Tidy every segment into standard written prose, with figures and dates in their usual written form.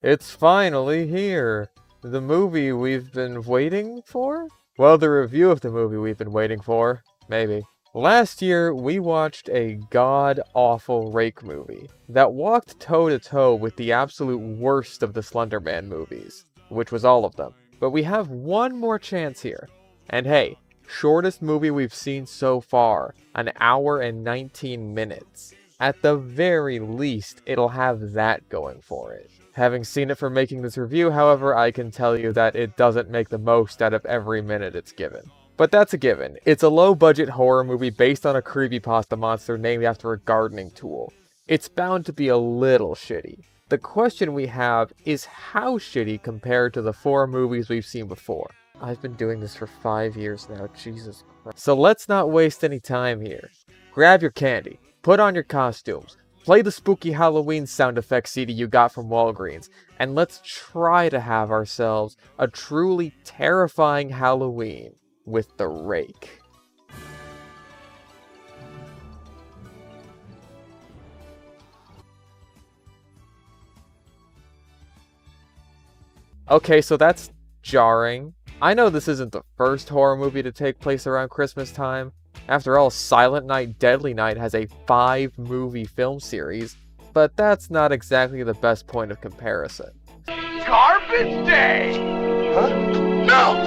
It's finally here! The movie we've been waiting for? Well, the review of the movie we've been waiting for. Maybe. Last year, we watched a god-awful Rake movie that walked toe-to-toe with the absolute worst of the Slender Man movies, which was all of them. But we have one more chance here. And hey, shortest movie we've seen so far, an hour and 19 minutes. At the very least, it'll have that going for it. Having seen it for making this review, however, I can tell you that it doesn't make the most out of every minute it's given. But that's a given. It's a low-budget horror movie based on a creepypasta monster named after a gardening tool. It's bound to be a little shitty. The question we have is how shitty compared to the 4 movies we've seen before. I've been doing this for 5 years now, Jesus Christ. So let's not waste any time here. Grab your candy, put on your costumes, play the spooky Halloween sound effects CD you got from Walgreens, and let's try to have ourselves a truly terrifying Halloween with the Rake. Okay, so that's jarring. I know this isn't the first horror movie to take place around Christmas time. After all, Silent Night, Deadly Night has a 5-movie film series, but that's not exactly the best point of comparison. Garbage Day! Huh? No!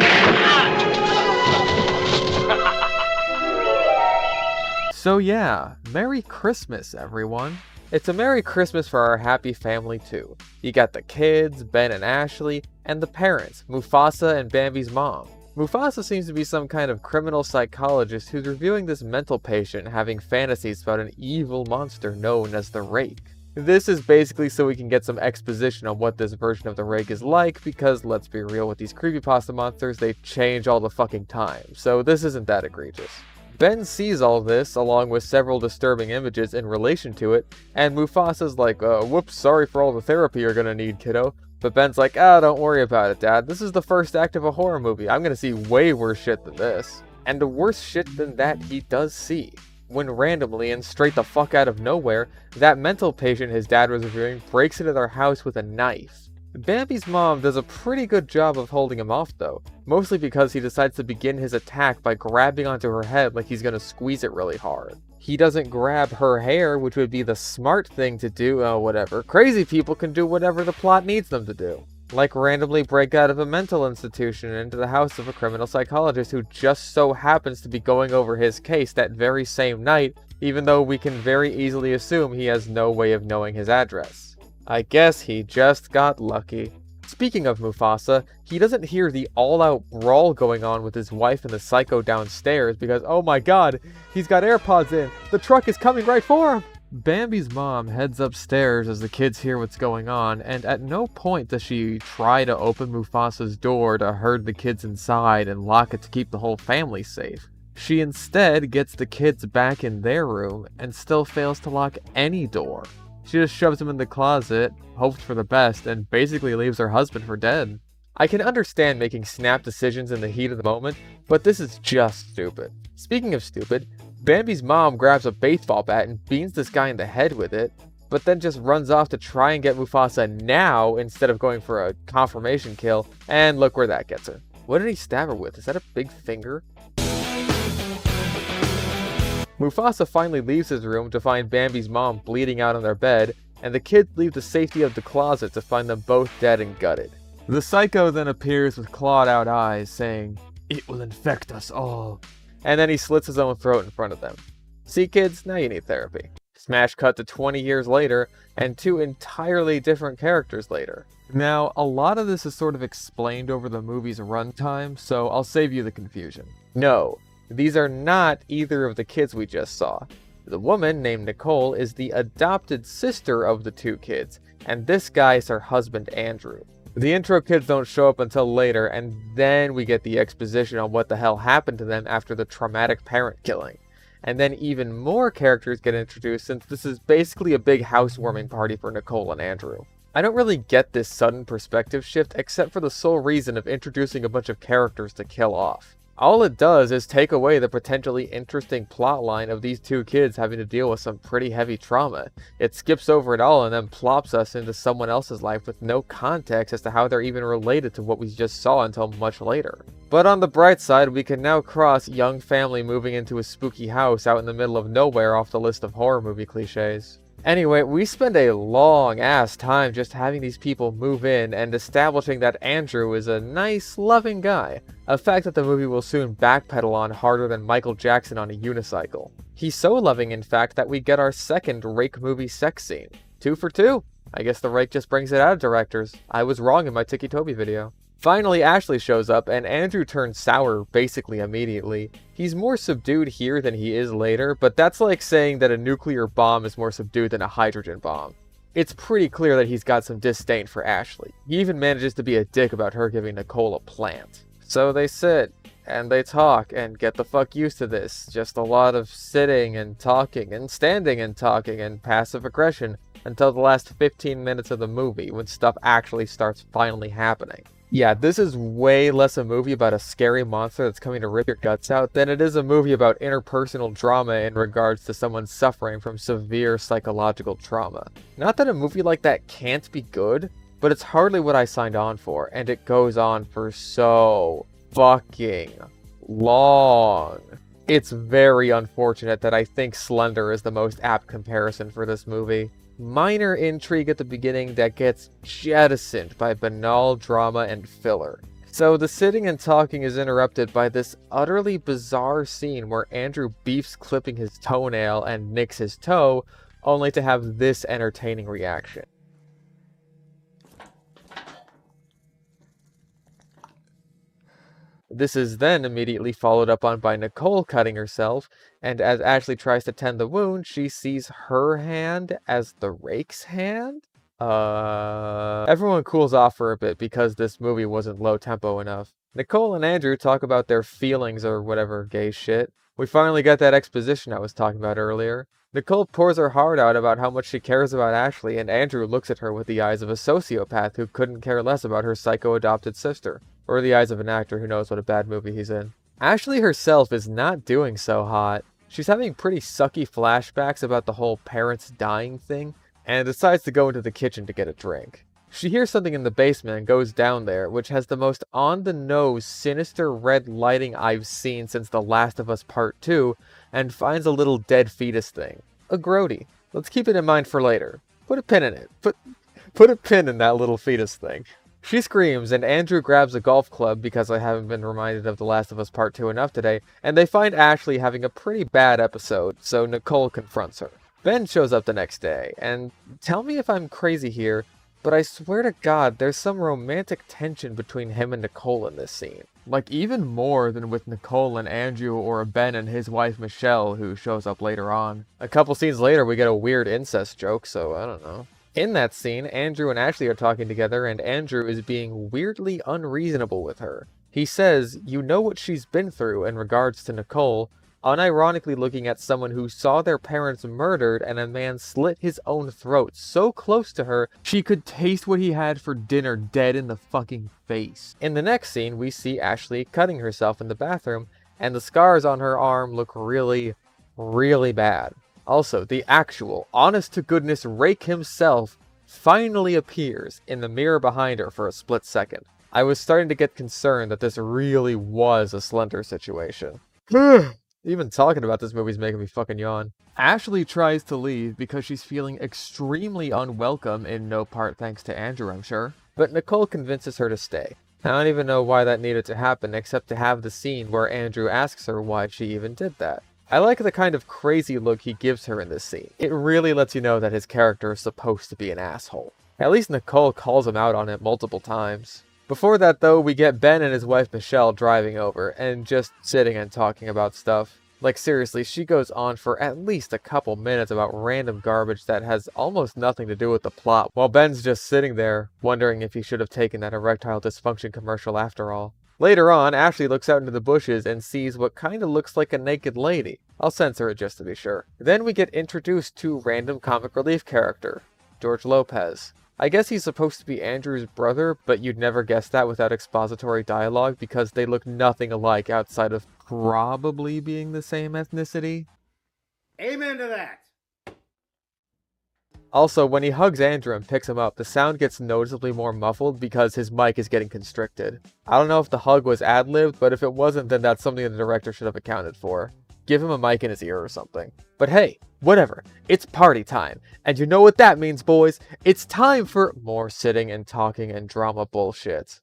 So yeah, Merry Christmas, everyone. It's a Merry Christmas for our happy family too. You got the kids, Ben and Ashley, and the parents, Mufasa and Bambi's mom. Mufasa seems to be some kind of criminal psychologist who's reviewing this mental patient having fantasies about an evil monster known as the Rake. This is basically so we can get some exposition on what this version of the Rake is like, because let's be real with these creepypasta monsters, they change all the fucking time, so this isn't that egregious. Ben sees all this, along with several disturbing images in relation to it, and Mufasa's like, whoops, sorry for all the therapy you're gonna need, kiddo. But Ben's like, don't worry about it, Dad. This is the first act of a horror movie. I'm gonna see way worse shit than this. And the worse shit than that he does see. When randomly and straight the fuck out of nowhere, that mental patient his dad was reviewing breaks into their house with a knife. Bambi's mom does a pretty good job of holding him off though, mostly because he decides to begin his attack by grabbing onto her head like he's gonna squeeze it really hard. He doesn't grab her hair, which would be the smart thing to do, whatever. Crazy people can do whatever the plot needs them to do. Like randomly break out of a mental institution and into the house of a criminal psychologist who just so happens to be going over his case that very same night, even though we can very easily assume he has no way of knowing his address. I guess he just got lucky. Speaking of Mufasa, he doesn't hear the all-out brawl going on with his wife and the psycho downstairs because, oh my god, he's got AirPods in! The truck is coming right for him! Bambi's mom heads upstairs as the kids hear what's going on, and at no point does she try to open Mufasa's door to herd the kids inside and lock it to keep the whole family safe. She instead gets the kids back in their room and still fails to lock any door. She just shoves him in the closet, hopes for the best, and basically leaves her husband for dead. I can understand making snap decisions in the heat of the moment, but this is just stupid. Speaking of stupid, Bambi's mom grabs a baseball bat and beans this guy in the head with it, but then just runs off to try and get Mufasa now instead of going for a confirmation kill, and look where that gets her. What did he stab her with? Is that a big finger? Mufasa finally leaves his room to find Bambi's mom bleeding out on their bed, and the kids leave the safety of the closet to find them both dead and gutted. The psycho then appears with clawed out eyes, saying, "It will infect us all." And then he slits his own throat in front of them. See kids, now you need therapy. Smash cut to 20 years later, and 2 entirely different characters later. Now, a lot of this is sort of explained over the movie's runtime, so I'll save you the confusion. No. These are not either of the kids we just saw. The woman, named Nicole, is the adopted sister of the 2 kids, and this guy is her husband, Andrew. The intro kids don't show up until later, and then we get the exposition on what the hell happened to them after the traumatic parent killing. And then even more characters get introduced since this is basically a big housewarming party for Nicole and Andrew. I don't really get this sudden perspective shift except for the sole reason of introducing a bunch of characters to kill off. All it does is take away the potentially interesting plot line of these two kids having to deal with some pretty heavy trauma. It skips over it all and then plops us into someone else's life with no context as to how they're even related to what we just saw until much later. But on the bright side, we can now cross young family moving into a spooky house out in the middle of nowhere off the list of horror movie cliches. Anyway, we spend a long ass time just having these people move in and establishing that Andrew is a nice, loving guy. A fact that the movie will soon backpedal on harder than Michael Jackson on a unicycle. He's so loving, in fact, that we get our second Rake movie sex scene. 2 for 2. I guess the Rake just brings it out of directors. I was wrong in my Tiki Toby video. Finally, Ashley shows up, and Andrew turns sour basically immediately. He's more subdued here than he is later, but that's like saying that a nuclear bomb is more subdued than a hydrogen bomb. It's pretty clear that he's got some disdain for Ashley. He even manages to be a dick about her giving Nicole a plant. So they sit, and they talk, and get the fuck used to this. Just a lot of sitting and talking, and standing and talking, and passive aggression, until the last 15 minutes of the movie, when stuff actually starts finally happening. Yeah, this is way less a movie about a scary monster that's coming to rip your guts out than it is a movie about interpersonal drama in regards to someone suffering from severe psychological trauma. Not that a movie like that can't be good, but it's hardly what I signed on for, and it goes on for so fucking long. It's very unfortunate that I think Slender is the most apt comparison for this movie. Minor intrigue at the beginning that gets jettisoned by banal drama and filler. So the sitting and talking is interrupted by this utterly bizarre scene where Andrew beefs clipping his toenail and nicks his toe, only to have this entertaining reaction. This is then immediately followed up on by Nicole cutting herself, and as Ashley tries to tend the wound, she sees her hand as the Rake's hand? Everyone cools off for a bit because this movie wasn't low tempo enough. Nicole and Andrew talk about their feelings or whatever gay shit. We finally got that exposition I was talking about earlier. Nicole pours her heart out about how much she cares about Ashley, and Andrew looks at her with the eyes of a sociopath who couldn't care less about her psycho-adopted sister. Or the eyes of an actor who knows what a bad movie he's in. Ashley herself is not doing so hot. She's having pretty sucky flashbacks about the whole parents dying thing, and decides to go into the kitchen to get a drink. She hears something in the basement and goes down there, which has the most on-the-nose, sinister red lighting I've seen since The Last of Us Part 2, and finds a little dead fetus thing. A grody. Let's keep it in mind for later. Put a pin in it. Put a pin in that little fetus thing. She screams, and Andrew grabs a golf club because I haven't been reminded of The Last of Us Part 2 enough today, and they find Ashley having a pretty bad episode, so Nicole confronts her. Ben shows up the next day, and tell me if I'm crazy here, but I swear to God, there's some romantic tension between him and Nicole in this scene. Like, even more than with Nicole and Andrew or Ben and his wife Michelle, who shows up later on. A couple scenes later, we get a weird incest joke, so I don't know. In that scene, Andrew and Ashley are talking together, and Andrew is being weirdly unreasonable with her. He says, you know what she's been through in regards to Nicole, unironically looking at someone who saw their parents murdered and a man slit his own throat so close to her, she could taste what he had for dinner dead in the fucking face. In the next scene, we see Ashley cutting herself in the bathroom, and the scars on her arm look really, really bad. Also, the actual, honest-to-goodness Rake himself finally appears in the mirror behind her for a split second. I was starting to get concerned that this really was a Slender situation. Even talking about this movie's making me fucking yawn. Ashley tries to leave because she's feeling extremely unwelcome, in no part thanks to Andrew, I'm sure. But Nicole convinces her to stay. I don't even know why that needed to happen, except to have the scene where Andrew asks her why she even did that. I like the kind of crazy look he gives her in this scene. It really lets you know that his character is supposed to be an asshole. At least Nicole calls him out on it multiple times. Before that though, we get Ben and his wife Michelle driving over, and just sitting and talking about stuff. Like seriously, she goes on for at least a couple minutes about random garbage that has almost nothing to do with the plot, while Ben's just sitting there, wondering if he should have taken that erectile dysfunction commercial after all. Later on, Ashley looks out into the bushes and sees what kinda looks like a naked lady. I'll censor it just to be sure. Then we get introduced to random comic relief character, George Lopez. I guess he's supposed to be Andrew's brother, but you'd never guess that without expository dialogue because they look nothing alike outside of probably being the same ethnicity. Amen to that! Also, when he hugs Andrew and picks him up, the sound gets noticeably more muffled because his mic is getting constricted. I don't know if the hug was ad-libbed, but if it wasn't, then that's something the director should have accounted for. Give him a mic in his ear or something. But hey, whatever. It's party time. And you know what that means, boys. It's time for more sitting and talking and drama bullshit.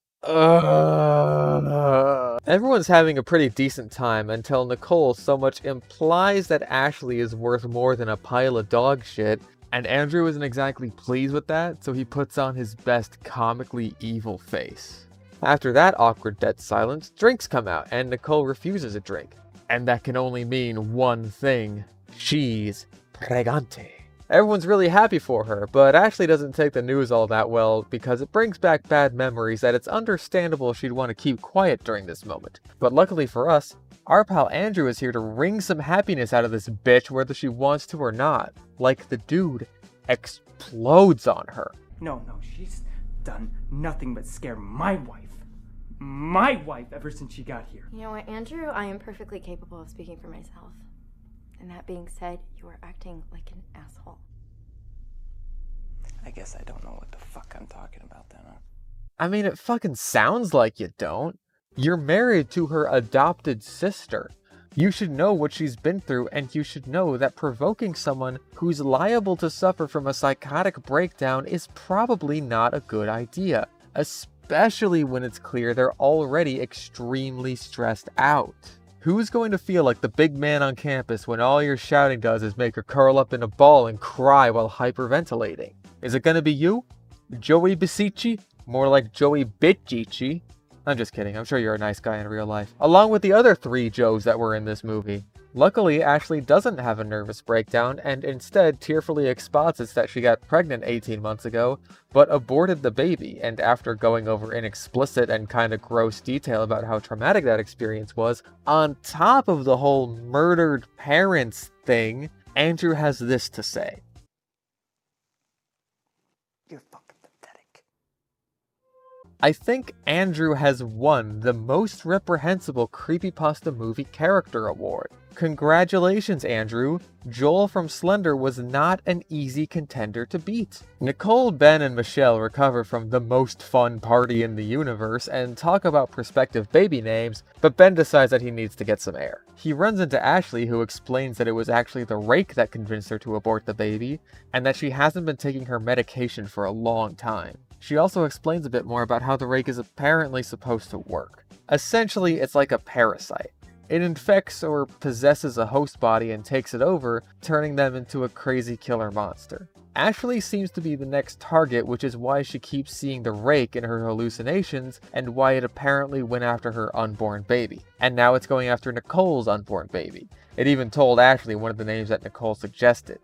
Everyone's having a pretty decent time until Nicole so much implies that Ashley is worth more than a pile of dog shit, and Andrew isn't exactly pleased with that, so he puts on his best comically evil face. After that awkward dead silence, drinks come out, and Nicole refuses a drink. And that can only mean one thing. She's pregante. Everyone's really happy for her, but Ashley doesn't take the news all that well because it brings back bad memories that it's understandable she'd want to keep quiet during this moment. But luckily for us, our pal Andrew is here to wring some happiness out of this bitch whether she wants to or not. Like the dude explodes on her. No, she's done nothing but scare my wife. My wife ever since she got here. You know what, Andrew? I am perfectly capable of speaking for myself. And that being said, you are acting like an asshole. I guess I don't know what the fuck I'm talking about then, huh? I mean, it fucking sounds like you don't. You're married to her adopted sister. You should know what she's been through, and you should know that provoking someone who's liable to suffer from a psychotic breakdown is probably not a good idea, especially when it's clear they're already extremely stressed out. Who's going to feel like the big man on campus when all your shouting does is make her curl up in a ball and cry while hyperventilating? Is it gonna be you? Joey Bisici? More like Joey Bitchichi? I'm just kidding, I'm sure you're a nice guy in real life. Along with the other 3 Joes that were in this movie. Luckily, Ashley doesn't have a nervous breakdown and instead tearfully exposits that she got pregnant 18 months ago, but aborted the baby, and after going over in explicit and kinda gross detail about how traumatic that experience was, on top of the whole murdered parents thing, Andrew has this to say. You're fucking pathetic. I think Andrew has won the most reprehensible Creepypasta Movie Character Award. Congratulations, Andrew. Joel from Slender was not an easy contender to beat. Nicole, Ben, and Michelle recover from the most fun party in the universe and talk about prospective baby names, but Ben decides that he needs to get some air. He runs into Ashley, who explains that it was actually the Rake that convinced her to abort the baby, and that she hasn't been taking her medication for a long time. She also explains a bit more about how the Rake is apparently supposed to work. Essentially, it's like a parasite. It infects or possesses a host body and takes it over, turning them into a crazy killer monster. Ashley seems to be the next target, which is why she keeps seeing the Rake in her hallucinations, and why it apparently went after her unborn baby. And now it's going after Nicole's unborn baby. It even told Ashley one of the names that Nicole suggested.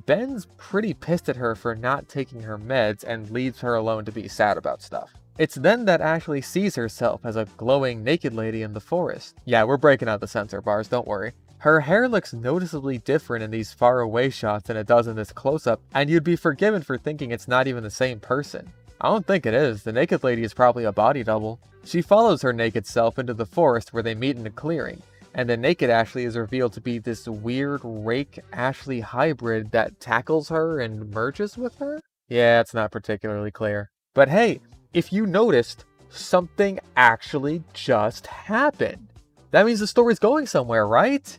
Ben's pretty pissed at her for not taking her meds and leaves her alone to be sad about stuff. It's then that Ashley sees herself as a glowing naked lady in the forest. Yeah, we're breaking out the censor bars, don't worry. Her hair looks noticeably different in these far away shots than it does in this close-up, and you'd be forgiven for thinking it's not even the same person. I don't think it is. The naked lady is probably a body double. She follows her naked self into the forest where they meet in a clearing, and the naked Ashley is revealed to be this weird Rake-Ashley hybrid that tackles her and merges with her? Yeah, it's not particularly clear. But hey, if you noticed, something actually just happened. That means the story's going somewhere, right?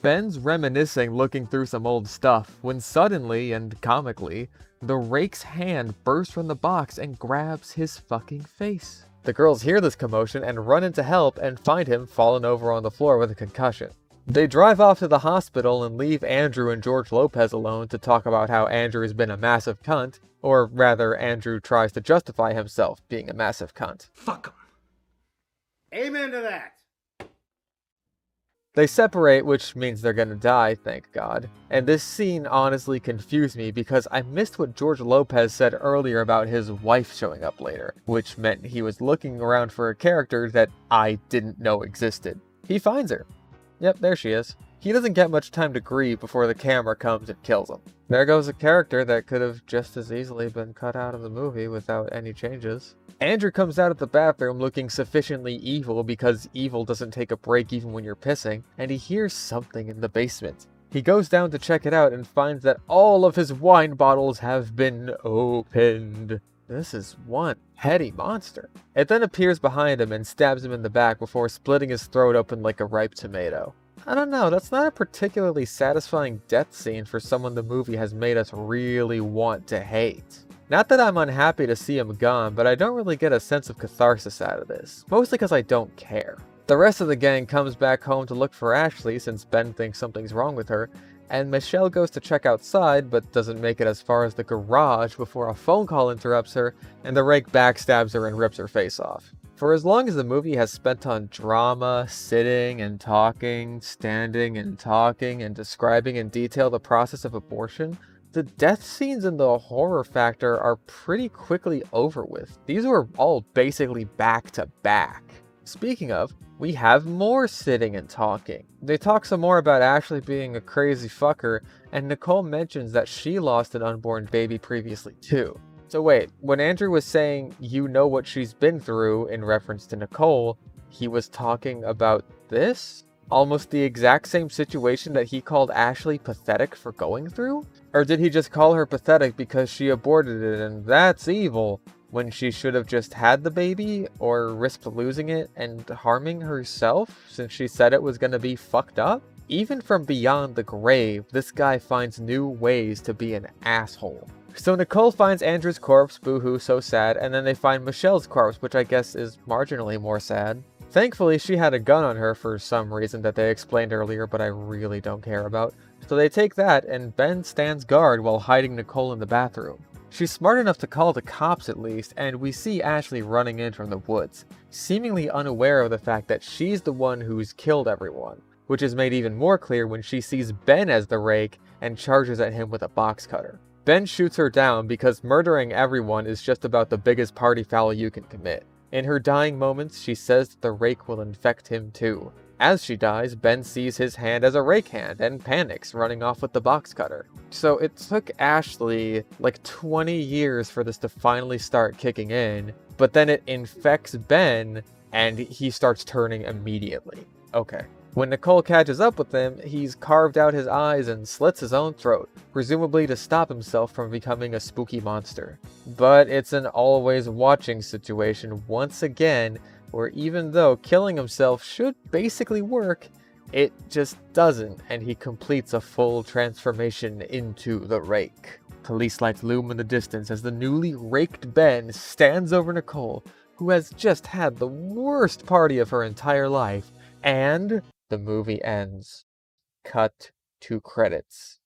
Ben's reminiscing, looking through some old stuff, when suddenly, and comically, the Rake's hand bursts from the box and grabs his fucking face. The girls hear this commotion and run in to help and find him fallen over on the floor with a concussion. They drive off to the hospital and leave Andrew and George Lopez alone to talk about how Andrew has been a massive cunt, or rather, Andrew tries to justify himself being a massive cunt. Fuck him. Amen to that. They separate, which means they're gonna die, thank God. And this scene honestly confused me because I missed what George Lopez said earlier about his wife showing up later, which meant he was looking around for a character that I didn't know existed. He finds her. Yep, there she is. He doesn't get much time to grieve before the camera comes and kills him. There goes a character that could have just as easily been cut out of the movie without any changes. Andrew comes out of the bathroom looking sufficiently evil because evil doesn't take a break even when you're pissing, and he hears something in the basement. He goes down to check it out and finds that all of his wine bottles have been opened. This is one heady monster. It then appears behind him and stabs him in the back before splitting his throat open like a ripe tomato. I don't know, that's not a particularly satisfying death scene for someone the movie has made us really want to hate. Not that I'm unhappy to see him gone, but I don't really get a sense of catharsis out of this, mostly because I don't care. The rest of the gang comes back home to look for Ashley since Ben thinks something's wrong with her, and Michelle goes to check outside but doesn't make it as far as the garage before a phone call interrupts her and the Rake backstabs her and rips her face off. For as long as the movie has spent on drama, sitting and talking, standing and talking, and describing in detail the process of abortion, the death scenes and the horror factor are pretty quickly over with. These were all basically back to back. Speaking of, we have more sitting and talking. They talk some more about Ashley being a crazy fucker, and Nicole mentions that she lost an unborn baby previously too. So wait, when Andrew was saying you know what she's been through in reference to Nicole, he was talking about this? Almost the exact same situation that he called Ashley pathetic for going through? Or did he just call her pathetic because she aborted it and that's evil, when she should have just had the baby or risked losing it and harming herself since she said it was gonna be fucked up? Even from beyond the grave, this guy finds new ways to be an asshole. So Nicole finds Andrew's corpse, boohoo, so sad, and then they find Michelle's corpse, which I guess is marginally more sad. Thankfully, she had a gun on her for some reason that they explained earlier, but I really don't care about. So they take that, and Ben stands guard while hiding Nicole in the bathroom. She's smart enough to call the cops at least, and we see Ashley running in from the woods, seemingly unaware of the fact that she's the one who's killed everyone, which is made even more clear when she sees Ben as the Rake and charges at him with a box cutter. Ben shoots her down because murdering everyone is just about the biggest party foul you can commit. In her dying moments, she says that the Rake will infect him too. As she dies, Ben sees his hand as a Rake hand and panics, running off with the box cutter. So it took Ashley like 20 years for this to finally start kicking in, but then it infects Ben and he starts turning immediately. Okay. When Nicole catches up with him, he's carved out his eyes and slits his own throat, presumably to stop himself from becoming a spooky monster. But it's an always watching situation once again, where even though killing himself should basically work, it just doesn't, and he completes a full transformation into the Rake. Police lights loom in the distance as the newly raked Ben stands over Nicole, who has just had the worst party of her entire life, and the movie ends. Cut to credits.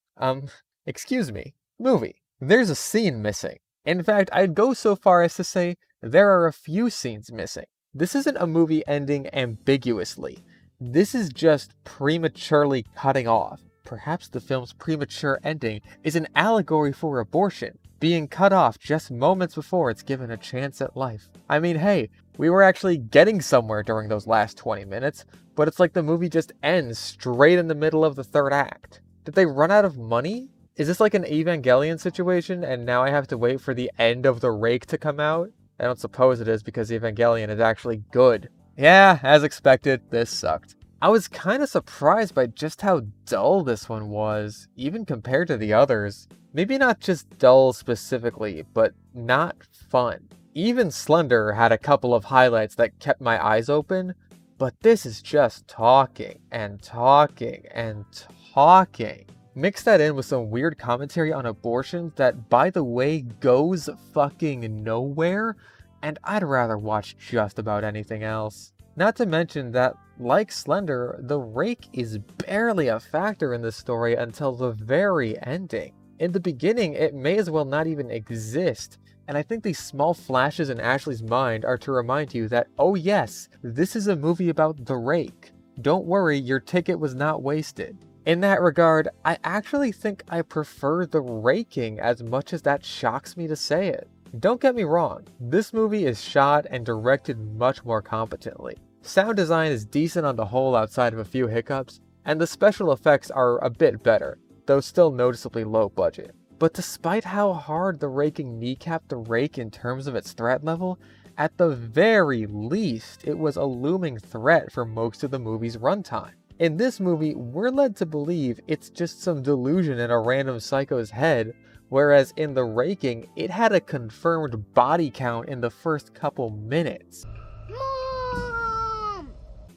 Excuse me. Movie. There's a scene missing. In fact, I'd go so far as to say there are a few scenes missing. This isn't a movie ending ambiguously. This is just prematurely cutting off. Perhaps the film's premature ending is an allegory for abortion, being cut off just moments before it's given a chance at life. I mean, hey, we were actually getting somewhere during those last 20 minutes, but it's like the movie just ends straight in the middle of the third act. Did they run out of money? Is this like an Evangelion situation and now I have to wait for the end of the Rake to come out? I don't suppose it is because Evangelion is actually good. Yeah, as expected, this sucked. I was kind of surprised by just how dull this one was, even compared to the others. Maybe not just dull specifically, but not fun. Even Slender had a couple of highlights that kept my eyes open, but this is just talking and talking and talking. Mix that in with some weird commentary on abortions that, by the way, goes fucking nowhere, and I'd rather watch just about anything else. Not to mention that, like Slender, the Rake is barely a factor in this story until the very ending. In the beginning, it may as well not even exist, and I think these small flashes in Ashley's mind are to remind you that, oh yes, this is a movie about the Rake. Don't worry, your ticket was not wasted. In that regard, I actually think I prefer the Raking as much as that shocks me to say it. Don't get me wrong, this movie is shot and directed much more competently. Sound design is decent on the whole outside of a few hiccups, and the special effects are a bit better, though still noticeably low budget. But despite how hard the Raking kneecapped the Rake in terms of its threat level, at the very least, it was a looming threat for most of the movie's runtime. In this movie, we're led to believe it's just some delusion in a random psycho's head, whereas in the Raking, it had a confirmed body count in the first couple minutes. Mom!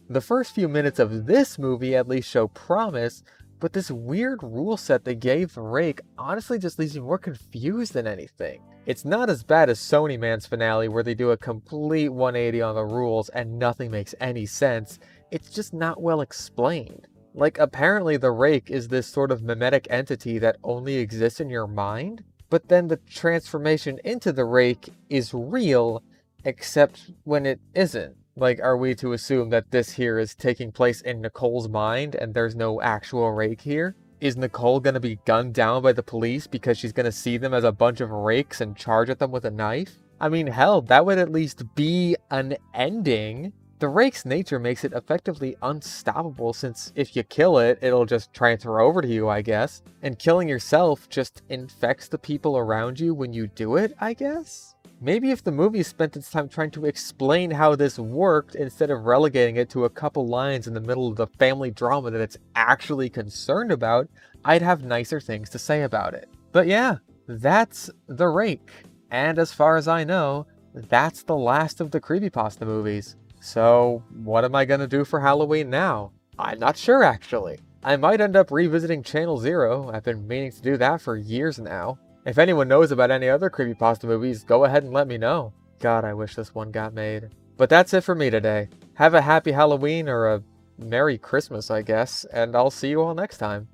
The first few minutes of this movie at least show promise, but this weird rule set they gave the Rake honestly just leaves me more confused than anything. It's not as bad as Sony Man's finale where they do a complete 180 on the rules and nothing makes any sense. It's just not well explained. Like, apparently the Rake is this sort of mimetic entity that only exists in your mind, but then the transformation into the Rake is real, except when it isn't. Like, are we to assume that this here is taking place in Nicole's mind and there's no actual Rake here? Is Nicole gonna be gunned down by the police because she's gonna see them as a bunch of rakes and charge at them with a knife? I mean, hell, that would at least be an ending. The Rake's nature makes it effectively unstoppable since if you kill it, it'll just transfer over to you, I guess. And killing yourself just infects the people around you when you do it, I guess? Maybe if the movie spent its time trying to explain how this worked instead of relegating it to a couple lines in the middle of the family drama that it's actually concerned about, I'd have nicer things to say about it. But yeah, that's The Rake. And as far as I know, that's the last of the Creepypasta movies. So what am I gonna do for Halloween now? I'm not sure actually. I might end up revisiting Channel Zero. I've been meaning to do that for years now. If anyone knows about any other Creepypasta movies, go ahead and let me know. God, I wish this one got made. But that's it for me today. Have a happy Halloween or a Merry Christmas, I guess, and I'll see you all next time.